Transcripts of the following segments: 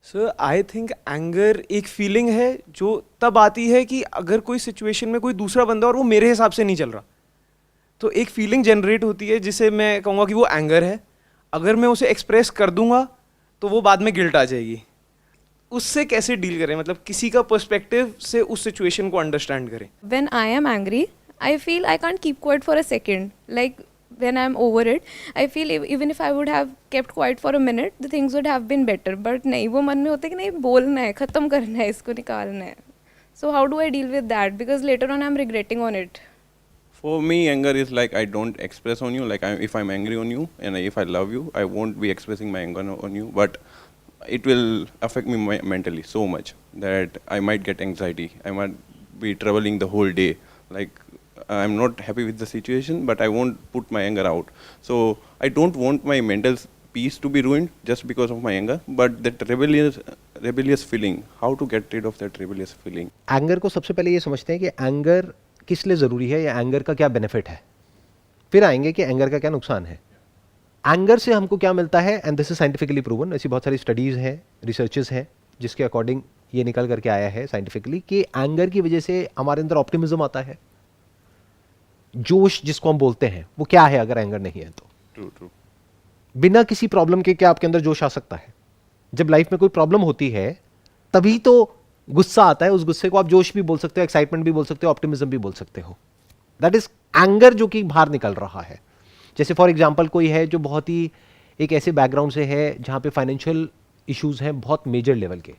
Sir I think anger एक feeling है जो तब आती है कि अगर कोई सिचुएशन में कोई दूसरा बंदा और वो मेरे हिसाब से नहीं चल रहा, तो एक फीलिंग जनरेट होती है जिसे मैं कहूँगा कि वो एंगर है। अगर मैं उसे एक्सप्रेस कर दूंगा तो वो बाद में गिल्ट आ जाएगी। उससे कैसे डील करें, मतलब किसी का पर्सपेक्टिव से उस सिचुएशन को अंडरस्टैंड करें। When I am angry, I feel I can't keep quiet for a second. Like when I'm over it, I feel even if I would have kept quiet for a minute, the things would have been better. But नहीं, वो मन में होता है कि नहीं, बोलना है, ख़त्म करना है, इसको निकालना है. So how do I deal with that? Because later on I'm regretting on it. For me, anger is like I don't express on you. Like if I'm angry on you and if I love you, I won't be expressing my anger on you. But it will affect me mentally so much that I might get anxiety. I might be troubling the whole day. Like I'm not happy with the situation, but I won't put my anger out. So I don't want my mental peace to be ruined just because of my anger. But that rebellious feeling, how to get rid of that rebellious feeling? Anger को सबसे पहले ये समझते हैं कि anger किस लिए ज़रूरी है या एंगर का क्या बेनिफिट है, फिर आएंगे कि एंगर का क्या नुकसान है। एंगर से हमको क्या मिलता है, and this is scientifically proven, ऐसी बहुत सारी स्टडीज़ हैं, रिसर्चेस हैं जिसके अकॉर्डिंग ये निकल करके आया है साइंटिफिकली कि एंगर की वजह से हमारे अंदर ऑप्टिमिज्म आता है, जोश जिसको हम बोलते हैं, वो क्या है अगर एंगर नहीं है तो। True. बिना किसी प्रॉब्लम के क्या आपके अंदर जोश आ सकता है? जब लाइफ में कोई प्रॉब्लम होती है तभी तो गुस्सा आता है, उस गुस्से को आप जोश भी बोल सकते हो, एक्साइटमेंट भी बोल सकते हो, ऑप्टिमिज्म भी बोल सकते हो। दैट इज एंगर जो कि बाहर निकल रहा है। जैसे फॉर एग्जाम्पल कोई है जो बहुत ही एक ऐसे बैकग्राउंड से है जहाँ पे फाइनेंशियल इश्यूज हैं बहुत मेजर लेवल के,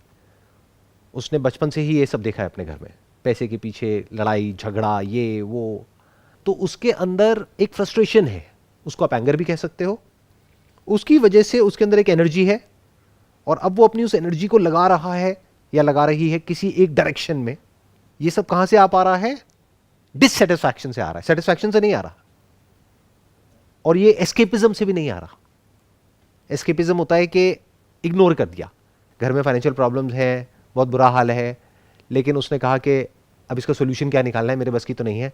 उसने बचपन से ही ये सब देखा है अपने घर में, पैसे के पीछे लड़ाई झगड़ा ये वो, तो उसके अंदर एक फ्रस्ट्रेशन है, उसको आप एंगर भी कह सकते हो। उसकी वजह से उसके अंदर एक एनर्जी है और अब वो अपनी उस एनर्जी को लगा रहा है या लगा रही है किसी एक डायरेक्शन में। ये सब कहां से आ पा रहा है? डिससेटिस्फैक्शन से आ रहा है, सेटिस्फैक्शन से नहीं आ रहा, और ये एस्केपिज्म से भी नहीं आ रहा। एस्केपिज्म होता है कि इग्नोर कर दिया, घर में फाइनेंशियल प्रॉब्लम्स है, बहुत बुरा हाल है, लेकिन उसने कहा कि अब इसका सोल्यूशन क्या निकालना है, मेरे बस की तो नहीं है,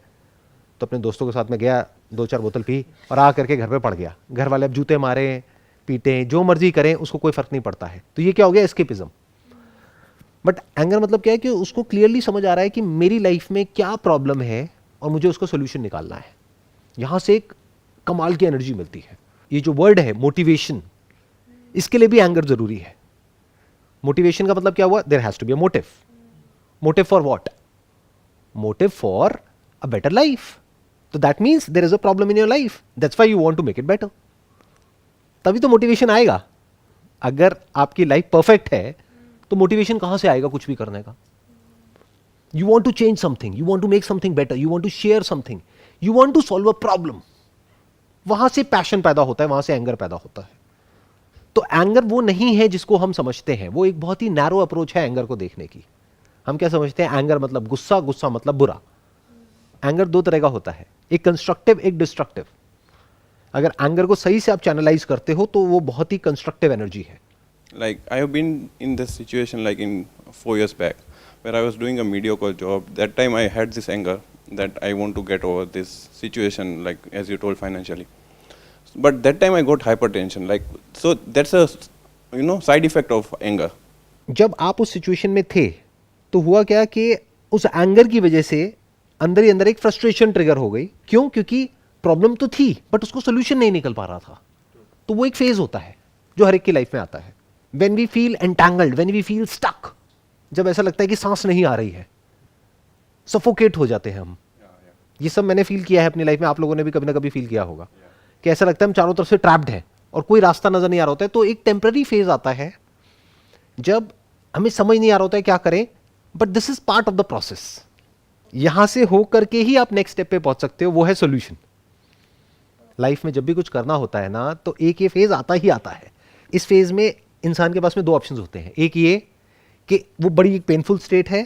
तो अपने दोस्तों के साथ में गया, 2-4 बोतल पी और आ करके घर पे पड़ गया। घर वाले अब जूते मारे पीटे जो मर्जी करें, उसको कोई फर्क नहीं पड़ता है। तो ये क्या हो गया? एस्केपिज्म। बट एंगर मतलब क्या है कि उसको क्लियरली समझ आ रहा है कि मेरी लाइफ में क्या प्रॉब्लम है और मुझे उसका सोल्यूशन निकालना है। यहां से एक कमाल की एनर्जी मिलती है। ये जो वर्ड है मोटिवेशन, इसके लिए भी एंगर जरूरी है। मोटिवेशन का मतलब क्या हुआ? There has to be a motive. Motive for what? Motive for a better life. तो that means there is a problem in your life, that's why you want to make it better. तभी तो motivation आएगा। अगर आपकी life perfect है तो motivation कहां से आएगा कुछ भी करने का? You want to change something, you want to make something better, you want to share something, you want to solve a problem. वहां से पैशन पैदा होता है, वहां से एंगर पैदा होता है। तो एंगर वो नहीं है जिसको हम समझते हैं, वो एक बहुत ही नैरो अप्रोच है एंगर को देखने की। हम क्या समझते हैं? एंगर मतलब गुस्सा, गुस्सा मतलब बुरा। एंगर 2 तरह का होता है, एक कंस्ट्रक्टिव, एक डिस्ट्रक्टिव। अगर एंगर को सही से आप चैनलाइज करते हो तो वो बहुत ही कंस्ट्रक्टिव एनर्जी है। Like I have been in this situation like in 4 years back where I was doing a mediocre job. That time I had this anger that I want to get over this situation, like as you told, financially. But that time I got hypertension. Like so that's a side effect of anger. जब आप उस situation में थे तो हुआ क्या कि उस एंगर की वजह से अंदर ही अंदर एक फ्रस्ट्रेशन ट्रिगर हो गई। क्यों? क्योंकि प्रॉब्लम तो थी बट उसको सोल्यूशन नहीं निकल पा रहा था। तो वो एक फेज होता है जो हर एक की लाइफ में आता है। When we feel entangled, when we feel stuck, जब ऐसा लगता है कि सांस नहीं आ रही है, सफोकेट हो जाते हैं हम। ये सब मैंने फील किया है अपनी लाइफ में, आप लोगों ने भी कभी ना कभी फील किया होगा कि ऐसा लगता है हम चारों तरफ से ट्रैप्ड हैं और कोई रास्ता नजर नहीं आ रहा होता है। तो एक टेम्पररी फेज आता है जब हमें समझ नहीं आ रहा होता है क्या करें, but this is part of the process. यहां से हो करके ही आप नेक्स्ट स्टेप पे पहुंच सकते हो, वो है सोल्यूशन। लाइफ में जब भी कुछ करना होता है ना, तो एक ये फेज आता ही आता है। इस फेज में इंसान के पास में 2 ऑप्शंस होते हैं। एक ये कि वो बड़ी एक पेनफुल स्टेट है,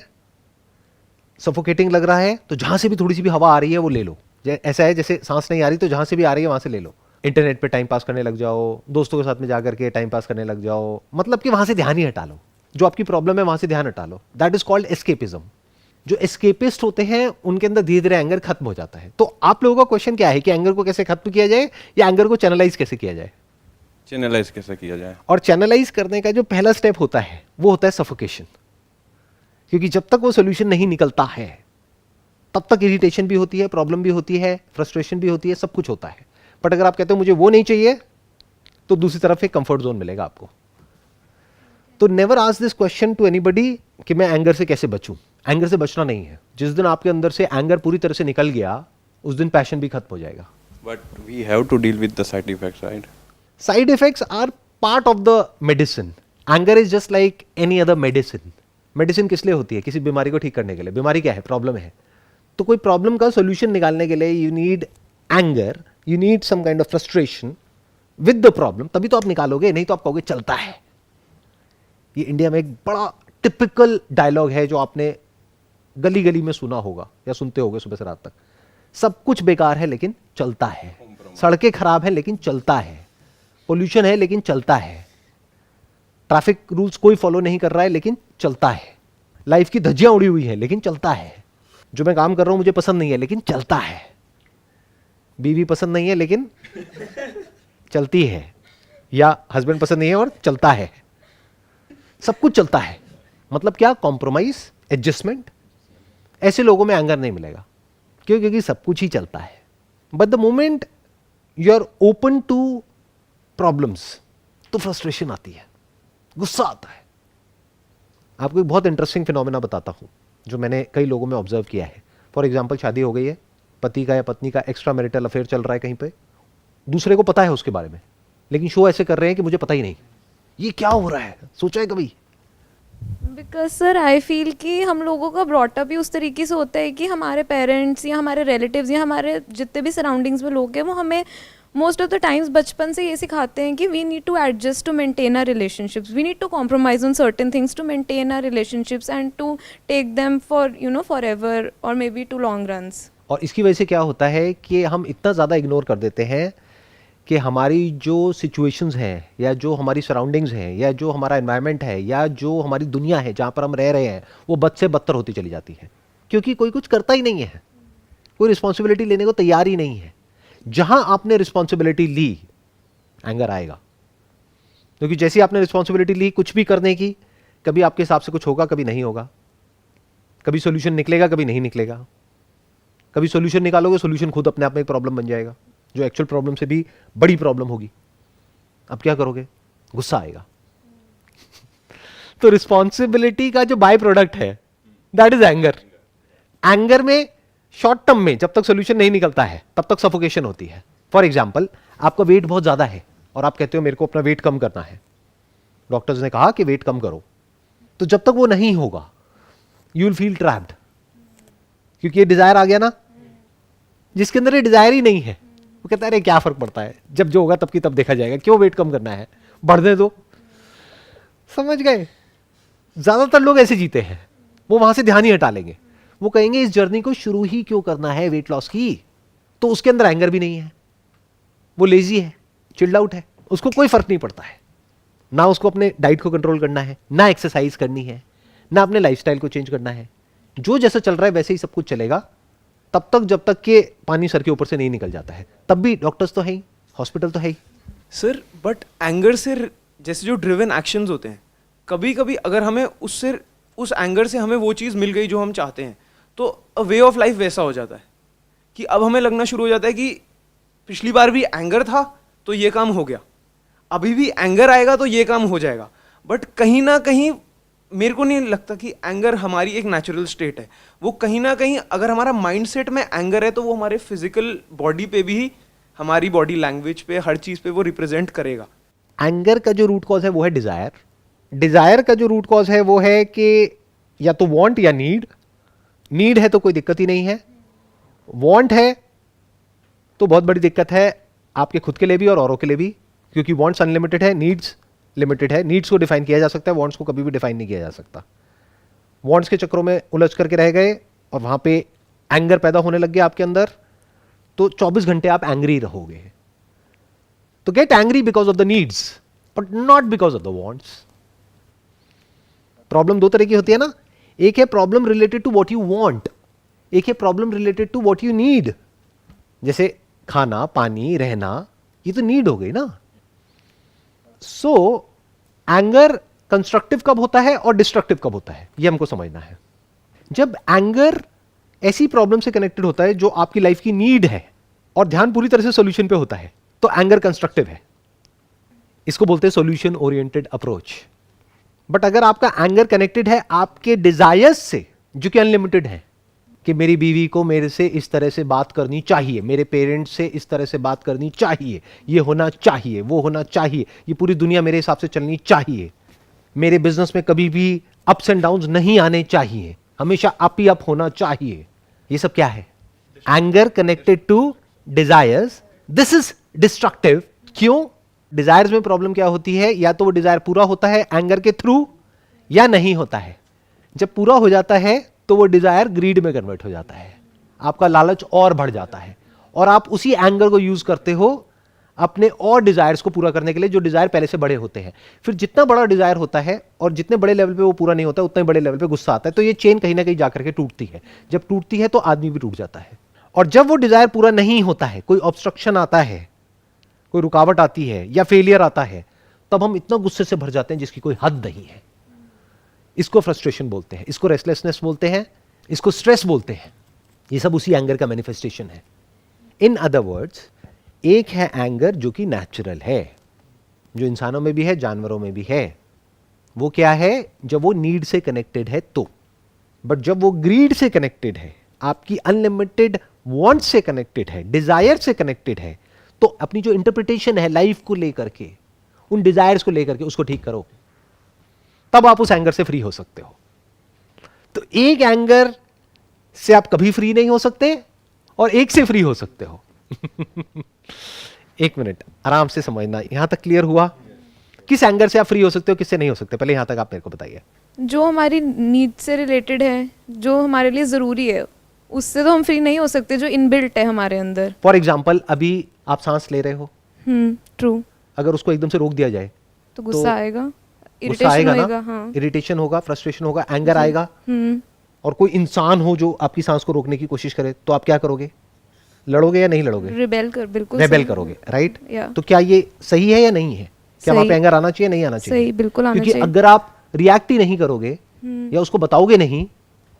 सफोकेटिंग लग रहा है, तो जहां से भी थोड़ी सी भी हवा आ रही है वो ले लो। ऐसा है जैसे सांस नहीं आ रही तो जहां से भी आ रही है वहां से ले लो। इंटरनेट पे टाइम पास करने लग जाओ, दोस्तों के साथ में जाकर के टाइम पास करने लग जाओ, मतलब कि वहां से ध्यान ही हटा लो, जो आपकी प्रॉब्लम है वहां से ध्यान हटा लो। That is called escapism. जो एस्केपिस्ट होते हैं उनके अंदर धीरे धीरे एंगर खत्म हो जाता है। तो आप लोगों का क्वेश्चन क्या है कि एंगर को कैसे खत्म किया जाए या एंगर को चैनलाइज कैसे किया जाए? चैनलाइज कैसे किया जाए? और चैनलाइज करने का जो पहला स्टेप होता है वो होता है सफोकेशन, क्योंकि जब तक वो सोल्यूशन नहीं निकलता है तब तक इरिटेशन भी होती है, प्रॉब्लम भी होती है, फ्रस्ट्रेशन भी होती है, सब कुछ होता है। बट अगर आप कहते हो मुझे वो नहीं चाहिए, तो दूसरी तरफ एक कंफर्ट जोन मिलेगा आपको। तो never ask this question to anybody कि मैं एंगर से कैसे बचूं। एंगर से बचना नहीं है। जिस दिन आपके अंदर से एंगर पूरी तरह से निकल गया उस दिन पैशन भी खत्म हो जाएगा। But we have to deal with the side effects, right? Side effects are part of the medicine. Anger is just like any other medicine. Medicine किस लिए होती है? किसी बीमारी को ठीक करने के लिए। बीमारी क्या है? प्रॉब्लम है। तो कोई प्रॉब्लम का सोल्यूशन निकालने के लिए you need anger, you need some kind of frustration with the problem, तभी तो आप निकालोगे, नहीं तो आप कहोगे चलता है। ये इंडिया में एक बड़ा टिपिकल डायलॉग है जो आपने गली गली में सुना होगा या सुनते होगे सुबह से रात तक। सब कुछ बेकार है लेकिन चलता है, सड़कें खराब है लेकिन चलता है, पोल्यूशन है लेकिन चलता है, ट्रैफिक रूल्स कोई फॉलो नहीं कर रहा है लेकिन चलता है, लाइफ की धज्जियां उड़ी हुई है लेकिन चलता है, जो मैं काम कर रहा हूं मुझे पसंद नहीं है लेकिन चलता है, बीवी पसंद नहीं है लेकिन चलती है, या हस्बैंड पसंद नहीं है और चलता है, सब कुछ चलता है। मतलब क्या? Compromise, adjustment. ऐसे लोगों में एंगर नहीं मिलेगा। क्यों? क्योंकि सब कुछ ही चलता है। But the moment you are open to problems तो फ्रस्ट्रेशन आती है, गुस्सा आता है। आपको एक बहुत इंटरेस्टिंग फिनोमेना बताता हूं जो मैंने कई लोगों में ऑब्जर्व किया है। फॉर एग्जाम्पल, शादी हो गई है, पति का या पत्नी का एक्स्ट्रा मैरिटल अफेयर चल रहा है कहीं पे, दूसरे को पता है उसके बारे में, लेकिन शो ऐसे कर रहे हैं कि मुझे पता ही नहीं। ये क्या हो रहा है? सोचा है कभी? बिकॉज सर आई फील कि हम लोगों का ब्रॉटअप भी उस तरीके से होता है कि हमारे पेरेंट्स या हमारे रिलेटिव्स या हमारे जितने भी सराउंडिंग्स में लोग हैं वो हमें मोस्ट ऑफ द टाइम्स बचपन से ये सिखाते हैं कि we need to adjust to maintain our relationships, we need to compromise on certain things to maintain our relationships and to take them for forever और maybe to long runs. और इसकी वजह से क्या होता है कि हम इतना ज़्यादा इग्नोर कर देते हैं कि हमारी जो सिचुएशंस हैं या जो हमारी सराउंडिंग्स हैं या जो हमारा एनवायरनमेंट है या जो हमारी दुनिया है जहाँ पर हम रह रहे हैं वो बद से बदतर होती चली जाती है, क्योंकि कोई कुछ करता ही नहीं है, कोई रिस्पॉन्सिबिलिटी लेने को तैयार ही नहीं है। जहाँ आपने रिस्पॉन्सिबिलिटी ली एंगर आएगा, क्योंकि जैसे आपने रिस्पॉन्सिबिलिटी ली कुछ भी करने की, कभी आपके हिसाब से कुछ होगा, कभी नहीं होगा, कभी सोल्यूशन निकलेगा, कभी नहीं निकलेगा, कभी सोल्यूशन निकालोगे, सोल्यूशन खुद अपने आप में एक प्रॉब्लम बन जाएगा जो एक्चुअल प्रॉब्लम से भी बड़ी प्रॉब्लम होगी। अब क्या करोगे? गुस्सा आएगा। तो रिस्पॉन्सिबिलिटी का जो बाय प्रोडक्ट है दैट इज एंगर। एंगर में शॉर्ट टर्म में जब तक सोल्यूशन नहीं निकलता है तब तक सफोकेशन होती है। फॉर एग्जाम्पल, आपका वेट बहुत ज्यादा है और आप कहते हो मेरे को अपना वेट कम करना है, डॉक्टर्स ने कहा कि वेट कम करो, तो जब तक वो नहीं होगा यू विल फील ट्रैप्ड, क्योंकि ये डिजायर आ गया ना। जिसके अंदर ये डिजायर ही नहीं है वो कहता है अरे क्या फर्क पड़ता है, जब जो होगा तब की तब देखा जाएगा, क्यों वेट कम करना है, बढ़ने दो। समझ गए? ज्यादातर लोग ऐसे जीते हैं, वो वहां से ध्यान ही हटा लेंगे। वो कहेंगे इस जर्नी को शुरू ही क्यों करना है वेट लॉस की, तो उसके अंदर एंगर भी नहीं है, वो लेजी है, चिल्ड आउट है, उसको कोई फर्क नहीं पड़ता है। ना उसको अपने डाइट को कंट्रोल करना है, ना एक्सरसाइज करनी है, ना अपने लाइफस्टाइल को चेंज करना है, जो जैसा चल रहा है वैसे ही सब कुछ चलेगा तब तक जब तक कि पानी सर के ऊपर से नहीं निकल जाता है। तब भी डॉक्टर्स तो है ही, हॉस्पिटल तो है ही। सर बट एंगर से जैसे जो ड्रिवन एक्शंस होते हैं, कभी कभी अगर हमें उससे उस एंगर से हमें वो चीज़ मिल गई जो हम चाहते हैं, तो अ वे ऑफ लाइफ वैसा हो जाता है कि अब हमें लगना शुरू हो जाता है कि पिछली बार भी एंगर था तो ये काम हो गया, अभी भी एंगर आएगा तो ये काम हो जाएगा। बट कहीं ना कहीं मेरे को नहीं लगता कि एंगर हमारी एक नेचुरल स्टेट है। वो कहीं ना कहीं अगर हमारा माइंडसेट में एंगर है तो वो हमारे फिजिकल बॉडी पे भी, हमारी बॉडी लैंग्वेज पे, हर चीज़ पे वो रिप्रेजेंट करेगा। एंगर का जो रूट कॉज है वो है डिजायर। डिजायर का जो रूट कॉज है वो है कि या तो वांट या नीड। नीड है तो कोई दिक्कत ही नहीं है, वांट है तो बहुत बड़ी दिक्कत है आपके खुद के लिए भी और औरों के लिए भी, क्योंकि वांट्स अनलिमिटेड है, नीड्स लिमिटेड है। नीड्स को डिफाइन किया जा सकता है, वांट्स को कभी भी डिफाइन नहीं किया जा सकता। वांट्स के चक्रों में उलझ करके रह गए और वहां पे एंगर पैदा होने लग गया आपके अंदर, तो 24 घंटे आप एंग्री रहोगे। तो get angry because of the needs but not because of the wants. Problem दो तरह की होती है ना, एक है problem related to what you want, एक है problem related to what you need. जैसे खाना, पानी, रहना, ये तो नीड हो गई ना। सो एंगर कंस्ट्रक्टिव कब होता है और डिस्ट्रक्टिव कब होता है, ये हमको समझना है। जब एंगर ऐसी प्रॉब्लम से कनेक्टेड होता है जो आपकी लाइफ की नीड है और ध्यान पूरी तरह से सॉल्यूशन पे होता है, तो एंगर कंस्ट्रक्टिव है। इसको बोलते हैं सॉल्यूशन ओरिएंटेड अप्रोच। बट अगर आपका एंगर कनेक्टेड है आपके डिजायर्स से, जो कि अनलिमिटेड है, कि मेरी बीवी को मेरे से इस तरह से बात करनी चाहिए, मेरे पेरेंट्स से इस तरह से बात करनी चाहिए, ये होना चाहिए, वो होना चाहिए, ये पूरी दुनिया मेरे हिसाब से चलनी चाहिए, मेरे बिजनेस में कभी भी अप्स एंड डाउन्स नहीं आने चाहिए, हमेशा अप ही अप होना चाहिए, ये सब क्या है? Anger connected to desires. This is destructive. क्यों? डिजायर्स में प्रॉब्लम क्या होती है? या तो वो डिजायर पूरा होता है एंगर के थ्रू या नहीं होता है। जब पूरा हो जाता है तो वो डिजायर ग्रीड में कन्वर्ट हो जाता है, आपका लालच और बढ़ जाता है और आप उसी एंगर को यूज करते हो अपने और डिजायर्स को पूरा करने के लिए, जो डिजायर पहले से बड़े होते हैं। फिर जितना बड़ा डिजायर होता है और जितने बड़े लेवल पे वो पूरा नहीं होता, उतने बड़े लेवल पे गुस्सा आता है। तो ये चेन कहीं ना कहीं जाकर के टूटती है। जब टूटती है तो आदमी भी टूट जाता है। और जब वो डिजायर पूरा नहीं होता है, कोई ऑब्स्ट्रक्शन आता है, कोई रुकावट आती है या फेलियर आता है, तब हम इतना गुस्से से भर जाते हैं जिसकी कोई हद नहीं है। इसको फ्रस्ट्रेशन बोलते हैं, इसको रेस्टलेसनेस बोलते हैं, इसको स्ट्रेस बोलते हैं। ये सब उसी एंगर का मैनिफेस्टेशन है। इन अदर वर्ड्स, एक है एंगर जो कि नेचुरल है, जो इंसानों में भी है, जानवरों में भी है। वो क्या है? जब वो नीड से कनेक्टेड है तो। बट जब वो ग्रीड से कनेक्टेड है, आपकी अनलिमिटेड वांट से कनेक्टेड है, डिजायर से कनेक्टेड है, तो अपनी जो इंटरप्रिटेशन है लाइफ को लेकर के, उन डिजायर्स को लेकर के, उसको ठीक करो, तब आप उस एंगर से फ्री हो सकते हो। तो एक एंगर से आप कभी फ्री नहीं हो सकते और एक से फ्री हो सकते हो। एक मिनट, आराम से समझना। यहां तक क्लियर हुआ? किस एंगर से आप फ्री हो सकते हो, किससे नहीं हो सकते? पहले यहां तक आप मेरे को बताइए। जो हमारी नीड से रिलेटेड है, जो हमारे लिए ज़रूरी है, उससे तो हम फ्री नहीं हो सकते, जो इनबिल्ट है हमारे अंदर। फॉर एग्जाम्पल, अभी आप सांस ले रहे हो, ट्रू। अगर उसको एकदम से रोक दिया जाए तो गुस्सा आएगा, गुस्सा इरिटेशन आएगा होएगा। ना? हाँ। इरिटेशन होगा, फ्रस्ट्रेशन होगा, एंगर आएगा। और कोई इंसान हो जो आपकी सांस को रोकने की कोशिश करे, तो आप क्या करोगे? लड़ोगे या नहीं लड़ोगे? बिल्कुल रेबेल सही। करोगे, राइट? या। तो क्या ये सही है या नहीं है? क्या वहां सही। पे एंगर आना चाहिए, नहीं आना चाहिए? सही, बिल्कुल आना क्योंकि चाहिए। अगर आप रिएक्ट ही नहीं करोगे या उसको बताओगे नहीं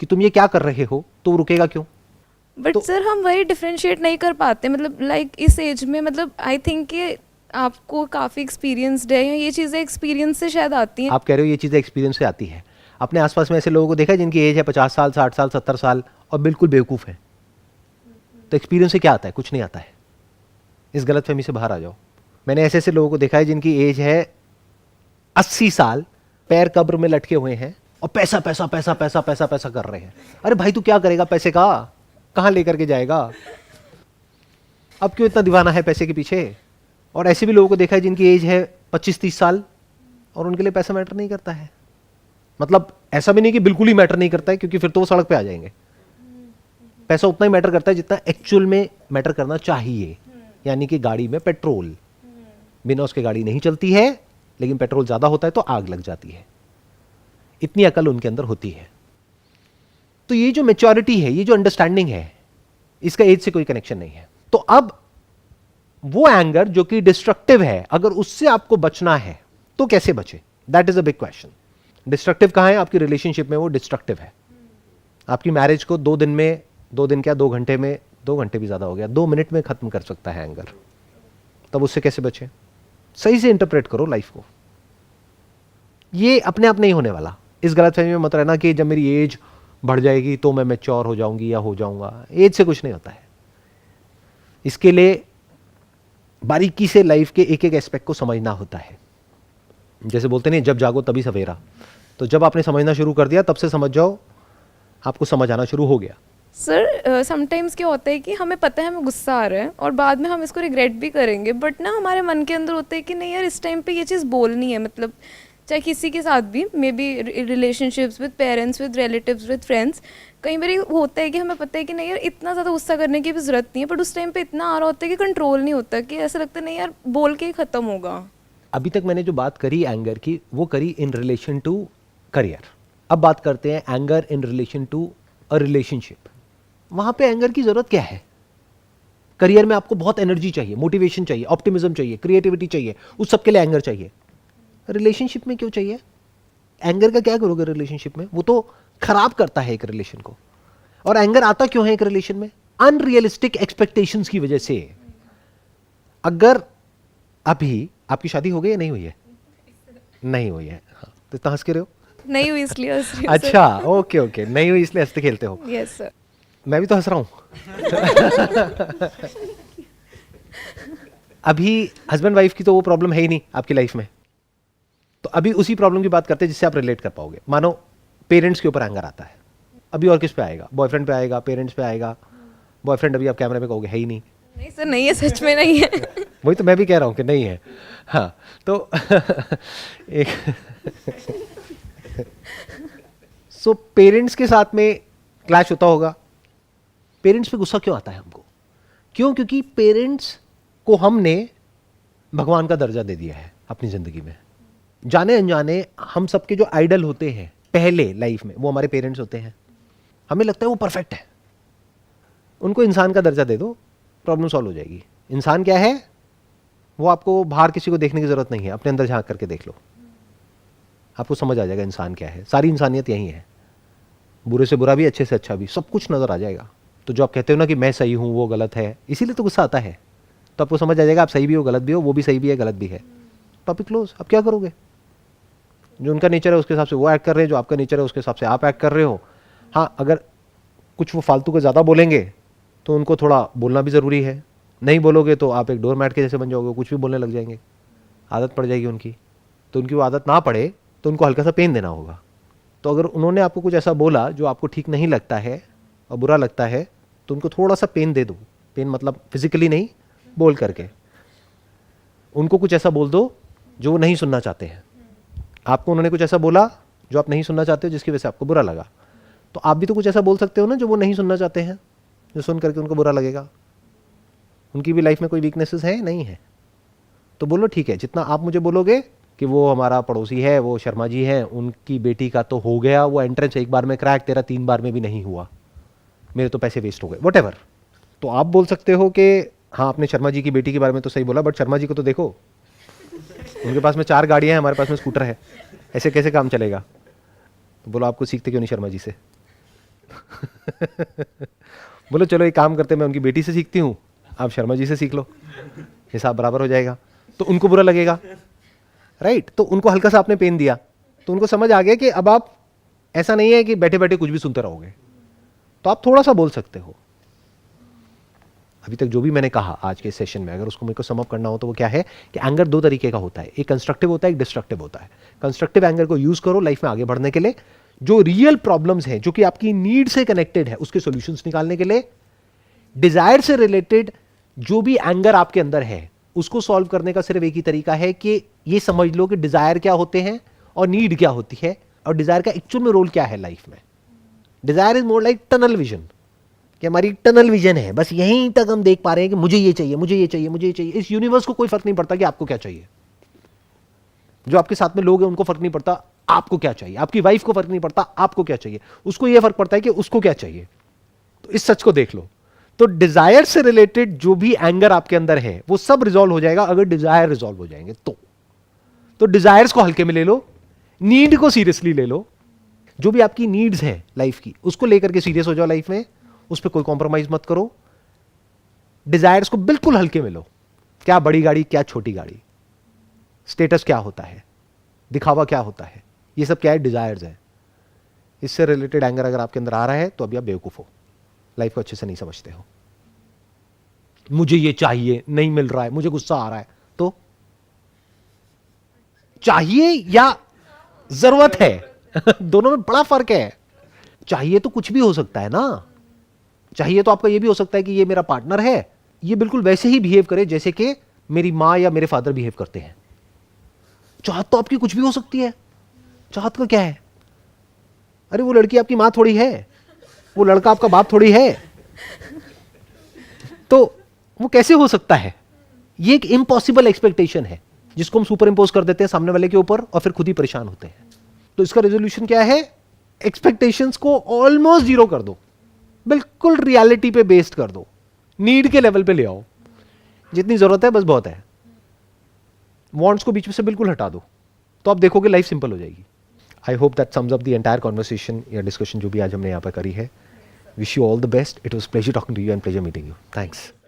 कि तुम ये क्या कर रहे हो, तो वो रुकेगा क्यों? बट सर, हम वही डिफरेंशिएट नहीं कर पाते। मतलब लाइक इस एज में, मतलब आई थिंक कि आपको काफ़ी एक्सपीरियंसड है, या ये चीज़ें एक्सपीरियंस से शायद आती हैं। आप कह रहे हो ये चीज़ें एक्सपीरियंस से आती है। अपने आसपास में ऐसे लोगों को देखा है जिनकी एज है 50 साल, 60 साल, 70 साल और बिल्कुल बेवकूफ़ है। तो एक्सपीरियंस से क्या आता है? कुछ नहीं आता है। इस गलतफहमी से बाहर आ जाओ। मैंने ऐसे ऐसे लोगों को देखा है जिनकी एज है 80 साल, पैर कब्र में लटके हुए हैं और पैसा पैसा पैसा पैसा पैसा पैसा कर रहे हैं। अरे भाई, तू क्या करेगा पैसे का? कहाँ लेकर के जाएगा? अब क्यों इतना दीवाना है पैसे के पीछे? और ऐसे भी लोगों को देखा है जिनकी एज है 25-30 साल और उनके लिए पैसा मैटर नहीं करता है। मतलब ऐसा भी नहीं कि बिल्कुल ही मैटर नहीं करता है, क्योंकि फिर तो वो सड़क पे आ जाएंगे। पैसा उतना ही मैटर करता है जितना एक्चुअल में मैटर करना चाहिए, यानी कि गाड़ी में पेट्रोल। बिना उसके गाड़ी नहीं चलती है, लेकिन पेट्रोल ज्यादा होता है तो आग लग जाती है। इतनी अकल उनके अंदर होती है। तो ये जो मैच्योरिटी है, ये जो अंडरस्टैंडिंग है, इसका एज से कोई कनेक्शन नहीं है। तो अब वो एंगर जो कि डिस्ट्रक्टिव है, अगर उससे आपको बचना है तो कैसे बचे? That is a big question. Destructive कहां है? आपकी रिलेशनशिप में वो डिस्ट्रक्टिव है। आपकी मैरिज को 2 दिन में, 2 दिन क्या 2 घंटे में, 2 घंटे भी ज्यादा हो गया, 2 मिनट में खत्म कर सकता है एंगर। तब उससे कैसे बचे? सही से इंटरप्रेट करो लाइफ को। ये अपने आप नहीं होने वाला। इस गलतफहमी में मत रहना कि जब मेरी एज बढ़ जाएगी तो मैं मैच्योर हो जाऊंगी या हो जाऊंगा। एज से कुछ नहीं होता है। इसके लिए बारीकी से लाइफ के एक एक एस्पेक्ट को समझना होता है। जैसे बोलते नहीं, जब जागो तभी सवेरा। तो जब आपने समझना शुरू कर दिया, तब से समझ जाओ आपको समझ आना शुरू हो गया। सर, समटाइम्स क्या होता है कि हमें पता है हमें गुस्सा आ रहा है और बाद में हम इसको रिग्रेट भी करेंगे, बट ना हमारे मन के अंदर होता है कि नहीं यार, इस टाइम पे ये चीज़ बोलनी है। मतलब चाहे किसी के साथ भी, may be relationships with parents, with relatives, with friends, कई बार होता है कि हमें पता है कि नहीं यार, इतना ज़्यादा गुस्सा करने की भी ज़रूरत नहीं है, बट उस टाइम पे इतना आ रहा होता है कि कंट्रोल नहीं होता, कि ऐसा लगता है नहीं यार, बोल के ही ख़त्म होगा। अभी तक मैंने जो बात करी एंगर की, वो करी इन रिलेशन टू करियर। अब बात करते हैं anger in relation to a relationship. वहां पे एंगर की जरूरत क्या है? करियर में आपको बहुत एनर्जी चाहिए, मोटिवेशन चाहिए, ऑप्टिमिज्म चाहिए, क्रिएटिविटी चाहिए, उस सब के लिए एंगर चाहिए। रिलेशनशिप में क्यों चाहिए? एंगर का क्या करोगे रिलेशनशिप में? वो तो खराब करता है एक रिलेशन को। और एंगर आता क्यों है एक रिलेशन में? अनरियलिस्टिक एक्सपेक्टेशंस की वजह से। अगर अभी आपकी शादी हो गई या नहीं हुई है? नहीं हुई है। हाँ, तो इतना हंस के रहे हो? नहीं हुई इसलिए हंस रही हूँ अच्छा, ओके ओके, नहीं हुई इसलिए हंसते खेलते हो। Yes sir. मैं भी तो हंस रहा हूं। अभी हस्बैंड वाइफ की तो वो प्रॉब्लम है ही नहीं आपकी लाइफ में। तो अभी उसी प्रॉब्लम की बात करते हैं जिससे आप रिलेट कर पाओगे। मानो पेरेंट्स के ऊपर एंगर आता है, अभी और किस पे आएगा? बॉयफ्रेंड पे आएगा, पेरेंट्स पे आएगा। बॉयफ्रेंड अभी आप कैमरे में कहोगे है ही नहीं। नहीं सर, नहीं है, सच में नहीं है। वही तो मैं भी कह रहा हूं कि नहीं है। हाँ, तो एक सो पेरेंट्स के साथ में क्लैश होता होगा। पेरेंट्स पे गुस्सा क्यों आता है हमको? क्यों? क्योंकि पेरेंट्स को हमने भगवान का दर्जा दे दिया है अपनी जिंदगी में। जाने अनजाने हम सबके जो आइडल होते हैं पहले लाइफ में, वो हमारे पेरेंट्स होते हैं। हमें लगता है वो परफेक्ट है, उनको इंसान का दर्जा दे दो, प्रॉब्लम सॉल्व हो जाएगी। इंसान क्या है? वो आपको बाहर किसी को देखने की जरूरत नहीं है, अपने अंदर झांक करके देख लो, आपको समझ आ जाएगा इंसान क्या है। सारी इंसानियत यही है, बुरे से बुरा भी, अच्छे से अच्छा भी, सब कुछ नजर आ जाएगा। तो जो आप कहते हो ना कि मैं सही हूं वो गलत है, इसीलिए तो गुस्सा आता है। तो आपको समझ आ जाएगा आप सही भी हो गलत भी हो, वो भी सही भी है गलत भी है। Topic close. अब क्या करोगे? जो उनका नेचर है उसके हिसाब से वो एक्ट कर रहे हैं, जो आपका नेचर है उसके हिसाब से आप एक्ट कर रहे हो। हाँ, अगर कुछ वो फालतू को ज़्यादा बोलेंगे तो उनको थोड़ा बोलना भी ज़रूरी है। नहीं बोलोगे तो आप एक डोर मैट के जैसे बन जाओगे, कुछ भी बोलने लग जाएंगे, आदत पड़ जाएगी उनकी। तो उनकी वो आदत ना पड़े तो उनको हल्का सा पेन देना होगा। तो अगर उन्होंने आपको कुछ ऐसा बोला जो आपको ठीक नहीं लगता है और बुरा लगता है, तो उनको थोड़ा सा पेन दे दो। पेन मतलब फिजिकली नहीं, बोल करके उनको कुछ ऐसा बोल दो जो वो नहीं सुनना चाहते हैं। आपको उन्होंने कुछ ऐसा बोला जो आप नहीं सुनना चाहते हो, जिसकी वजह से आपको बुरा लगा, तो आप भी तो कुछ ऐसा बोल सकते हो ना जो वो नहीं सुनना चाहते हैं, जो सुन करके उनको बुरा लगेगा। उनकी भी लाइफ में कोई वीकनेसेस है? नहीं है। तो बोलो ठीक है, जितना आप मुझे बोलोगे कि वो हमारा पड़ोसी है, वो शर्मा जी हैं, उनकी बेटी का तो हो गया वो एंट्रेंस एक बार में क्रैक, तेरा 3 बार में भी नहीं हुआ, मेरे तो पैसे वेस्ट हो गए, व्हाटएवर। तो आप बोल सकते हो कि हाँ, आपने शर्मा जी की बेटी के बारे में तो सही बोला, बट शर्मा जी को तो देखो, उनके पास में 4 गाड़ियां हैं, हमारे पास में स्कूटर है, ऐसे कैसे काम चलेगा? तो बोलो आपको सीखते क्यों नहीं शर्मा जी से? बोलो चलो एक काम करते, मैं उनकी बेटी से सीखती हूँ, आप शर्मा जी से सीख लो, हिसाब बराबर हो जाएगा। तो उनको बुरा लगेगा, राइट? तो उनको हल्का सा आपने पेन दिया, तो उनको समझ आ गया कि अब आप ऐसा नहीं है कि बैठे बैठे कुछ भी सुनते रहोगे, तो आप थोड़ा सा बोल सकते हो। अभी तक जो भी मैंने कहा आज के सेशन में, अगर उसको मेरे को सम अप करना हो तो वो क्या है कि एंगर 2 तरीके का होता है, एक कंस्ट्रक्टिव होता है, एक डिस्ट्रक्टिव होता है। कंस्ट्रक्टिव एंगर को यूज करो लाइफ में आगे बढ़ने के लिए, जो रियल प्रॉब्लम्स हैं, जो कि आपकी नीड से कनेक्टेड है, उसके सॉल्यूशंस निकालने के लिए। डिजायर से रिलेटेड जो भी एंगर आपके अंदर है उसको सॉल्व करने का सिर्फ एक ही तरीका है कि ये समझ लो कि डिजायर क्या होते हैं और नीड क्या होती है, और डिजायर का एक्चुअल में रोल क्या है लाइफ में। Desire is more like tunnel vision, कि हमारी टनल विजन है, बस यहीं तक हम देख पा रहे हैं कि मुझे ये चाहिए, मुझे ये चाहिए, मुझे ये चाहिए। इस यूनिवर्स को कोई फर्क नहीं पड़ता कि आपको क्या चाहिए। जो आपके साथ में लोग हैं उनको फर्क नहीं पड़ता आपको क्या चाहिए, आपकी वाइफ को फर्क नहीं पड़ता आपको क्या चाहिए, उसको यह फर्क पड़ता है कि उसको क्या चाहिए। तो इस सच को देख लो। तो डिजायर से रिलेटेड जो भी एंगर आपके अंदर है वो सब रिजॉल्व हो जाएगा अगर डिजायर रिजॉल्व हो जाएंगे तो डिजायर्स को हल्के में ले लो, नीड को सीरियसली ले लो। जो भी आपकी नीड्स हैं लाइफ की उसको लेकर के सीरियस हो जाओ लाइफ में, उस पर कोई कॉम्प्रोमाइज मत करो। डिजायर्स को बिल्कुल हल्के में लो। क्या बड़ी गाड़ी, क्या छोटी गाड़ी, स्टेटस क्या होता है, दिखावा क्या होता है, ये सब क्या है? डिजायर्स है। इससे रिलेटेड एंगर अगर आपके अंदर आ रहा है तो अभी आप बेवकूफ हो, लाइफ को अच्छे से नहीं समझते हो। मुझे ये चाहिए, नहीं मिल रहा है, मुझे गुस्सा आ रहा है, तो चाहिए या जरूरत है दोनों में बड़ा फर्क है। चाहिए तो कुछ भी हो सकता है ना। चाहिए तो आपका ये भी हो सकता है कि ये मेरा पार्टनर है, ये बिल्कुल वैसे ही बिहेव करे जैसे कि मेरी मां या मेरे फादर बिहेव करते हैं। चाहत तो आपकी कुछ भी हो सकती है। चाहत का क्या है? अरे वो लड़की आपकी मां थोड़ी है, वो लड़का आपका बाप थोड़ी है, तो वो कैसे हो सकता है? ये एक इम्पॉसिबल एक्सपेक्टेशन है जिसको हम सुपर इंपोज कर देते हैं सामने वाले के ऊपर और फिर खुद ही परेशान होते हैं। तो इसका रेजोल्यूशन क्या है? एक्सपेक्टेशंस को ऑलमोस्ट जीरो कर दो, बिल्कुल रियलिटी पे बेस्ड कर दो, नीड के लेवल पे ले आओ। जितनी जरूरत है बस बहुत है। वांट्स को बीच में से बिल्कुल हटा दो। तो आप देखोगे लाइफ सिंपल हो जाएगी. I hope that sums up the entire conversation या डिस्कशन जो भी आज हमने यहाँ पर करी है. Wish you all the best. It was pleasure talking to you and pleasure meeting you. Thanks.